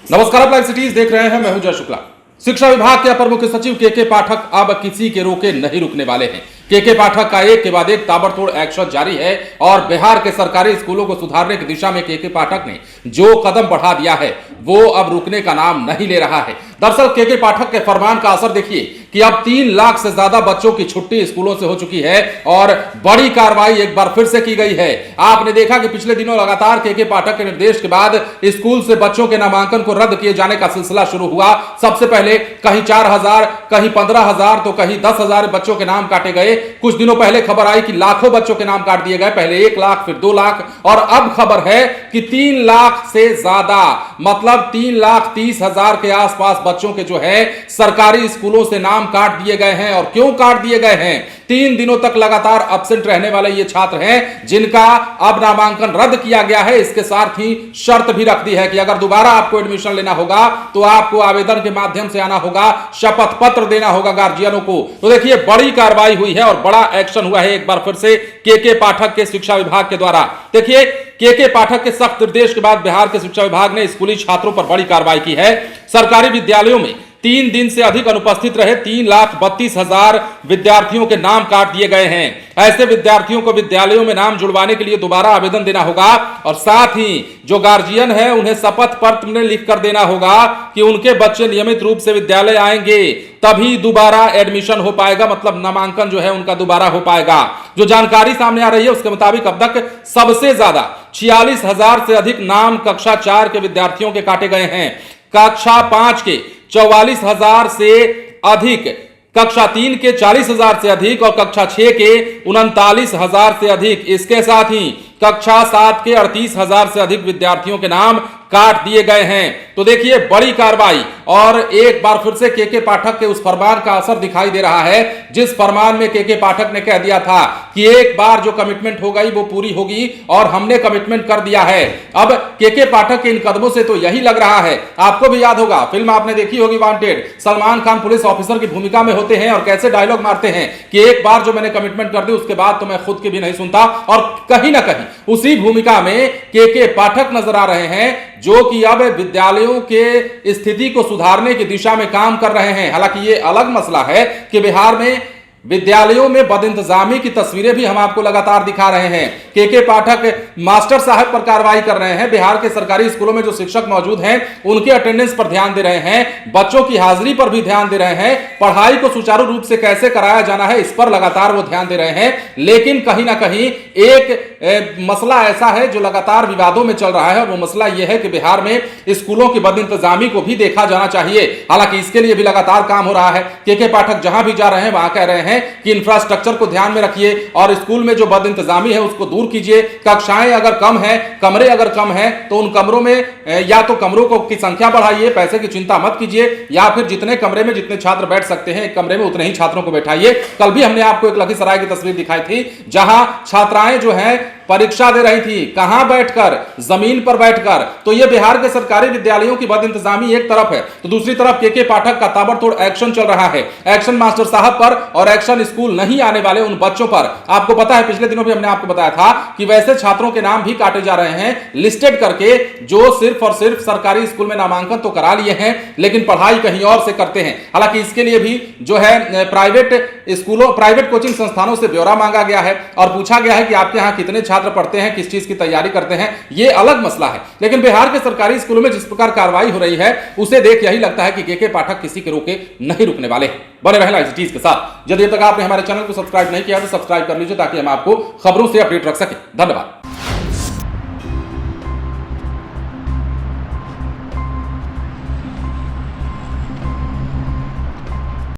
नमस्कार, आप live cities देख रहे हैं। मैं हूं जय शुक्ला। शिक्षा विभाग के अपर मुख्य सचिव के पाठक अब किसी के रोके नहीं रुकने वाले हैं। के पाठक का एक के बाद एक ताबड़तोड़ एक्शन जारी है और बिहार के सरकारी स्कूलों को सुधारने की दिशा में के पाठक ने जो कदम बढ़ा दिया है वो अब रुकने का नाम नहीं ले रहा है। दरअसल के पाठक के फरमान का असर देखिए कि अब 3 लाख से ज्यादा बच्चों की छुट्टी स्कूलों से हो चुकी है और बड़ी कार्रवाई एक बार फिर से की गई है। आपने देखा कि पिछले दिनों लगातार के पाठक के निर्देश के बाद स्कूल से बच्चों के नामांकन को रद्द किए जाने का सिलसिला शुरू हुआ। सबसे पहले कहीं 4,000, कहीं 15,000 तो कहीं 10,000 बच्चों के नाम काटे गए। कुछ दिनों पहले खबर आई कि लाखों बच्चों के नाम काट दिए गए, पहले 1 लाख फिर 2 लाख और अब खबर है कि 3 लाख से ज्यादा, मतलब 3,30,000 के आसपास बच्चों के जो है सरकारी स्कूलों से नाम काट दिए गए हैं। और क्यों काट दिए गए हैं? 3 दिनों तक लगातार एब्सेंट रहने वाले ये छात्र हैं जिनका अब नामांकन रद्द किया गया है। इसके साथ ही शर्त भी रख दी है कि अगर दोबारा आपको एडमिशन लेना होगा तो आपको आवेदन के माध्यम से आना होगा, शपथ पत्र देना होगा गार्जियनों को। तो देखिए, बड़ी कार्रवाई हुई है और बड़ा एक्शन हुआ है एक बार फिर से के पाठक के शिक्षा विभाग के द्वारा। देखिए, के पाठक के सख्त निर्देश के बाद बिहार के शिक्षा विभाग ने स्कूली छात्रों पर बड़ी कार्रवाई की है। सरकारी विद्यालयों में 3 दिन से अधिक अनुपस्थित रहे 3,32,000 विद्यार्थियों के नाम काट दिए गए हैं। ऐसे विद्यार्थियों को विद्यालयों में नाम जुड़वाने के लिए दोबारा आवेदन देना होगा और साथ ही जो गार्जियन है उन्हें शपथ पत्र में लिख कर देना होगा कि उनके बच्चे नियमित रूप से विद्यालय आएंगे, तभी दोबारा एडमिशन हो पाएगा, मतलब नामांकन जो है उनका दोबारा हो पाएगा। जो जानकारी सामने आ रही है उसके मुताबिक अब तक सबसे ज्यादा 46,000 से अधिक नाम कक्षा 4 के विद्यार्थियों के काटे गए हैं, कक्षा 5 के 44,000 से अधिक, कक्षा 3 के 40,000 से अधिक और कक्षा 6 के 39,000 से अधिक। इसके साथ ही कक्षा 7 के 38,000 से अधिक विद्यार्थियों के नाम काट दिए गए हैं। तो देखिए, बड़ी कार्रवाई और एक बार फिर से के पाठक के उस फरमान का असर दिखाई दे रहा है जिस फरमान में के पाठक ने कह दिया था कि एक बार जो कमिटमेंट हो गई वो पूरी होगी और हमने कमिटमेंट कर दिया है। अब के पाठक के इन कदमों से तो यही लग रहा है, आपको भी याद होगा, फिल्म आपने देखी होगी wanted, Salman Khan police officer की भूमिका में होते हैं और कैसे डायलॉग मारते हैं कि एक बार जो मैंने कमिटमेंट कर दी उसके बाद तो मैं खुद की भी नहीं सुनता। और कहीं ना कहीं उसी भूमिका में के पाठक नजर आ रहे हैं जो कि अब विद्यालयों के स्थिति को सुधारने की दिशा में काम कर रहे हैं। हालांकि ये अलग मसला है कि बिहार में विद्यालयों में बदइंतजामी की तस्वीरें भी हम आपको लगातार दिखा रहे हैं। के पाठक मास्टर साहब पर कार्रवाई कर रहे हैं, बिहार के सरकारी स्कूलों में जो शिक्षक मौजूद हैं उनके अटेंडेंस पर ध्यान दे रहे हैं, बच्चों की हाजिरी पर भी ध्यान दे रहे हैं, पढ़ाई को सुचारू रूप से कैसे कराया जाना है इस पर लगातार वो ध्यान दे रहे हैं। लेकिन कहीं ना कहीं एक मसला ऐसा है जो लगातार विवादों में चल रहा है, वो मसला यह है कि बिहार में स्कूलों की बदइंतजामी को भी देखा जाना चाहिए। हालांकि इसके लिए भी लगातार काम हो रहा है। के पाठक जहां भी जा रहे हैं वहां कह रहे हैं कि इंफ्रास्ट्रक्चर को ध्यान में रखिए और स्कूल में जो बदइंतजामी है उसको दूर कीजिए। कक्षाएं अगर कम है, कमरे अगर कम है तो उन कमरों में या तो कमरों को की संख्या बढ़ाइए, पैसे की चिंता मत कीजिए, या फिर जितने कमरे में जितने छात्र बैठ सकते हैं एक कमरे में उतने ही छात्रों को बैठाइए। कल भी हमने आपको एक लखीसराय की तस्वीर दिखाई थी जहां छात्राएं जो है परीक्षा दे रही थी, कहां बैठकर? जमीन पर बैठकर। तो यह बिहार के सरकारी विद्यालयों की बदइंतजामी एक तरफ है, तो दूसरी तरफ के पाठक का ताबड़तोड़ एक्शन चल रहा है। एक्शन मास्टर साहब पर और एक्शन स्कूल नहीं आने वाले उन बच्चों पर। आपको पता है पिछले दिनों भी हमने आपको बताया था कि वैसे छात्रों के नाम भी काटे जा रहे हैं लिस्टेड करके जो सिर्फ और सिर्फ सरकारी स्कूल में नामांकन तो करा लिए हैं लेकिन पढ़ाई कहीं और से करते हैं। हालांकि इसके लिए भी जो है प्राइवेट स्कूलों, प्राइवेट कोचिंग संस्थानों से ब्यौरा मांगा गया है और पूछा गया है कि आपके यहां कितने छात्र पढ़ते हैं, किस चीज की तैयारी करते हैं। यह अलग मसला है। लेकिन बिहार के सरकारी स्कूलों में जिस प्रकार कार्रवाई हो रही है उसे देख यही लगता है कि के पाठक किसी के रोके नहीं रुकने वाले। बने रहें लाइव सिटीज के साथ। यदि अब तक आपने हमारे चैनल को सब्सक्राइब नहीं किया तो सब्सक्राइब कर लीजिए ताकि हम आपको खबरों से अपडेट रख सकें। धन्यवाद।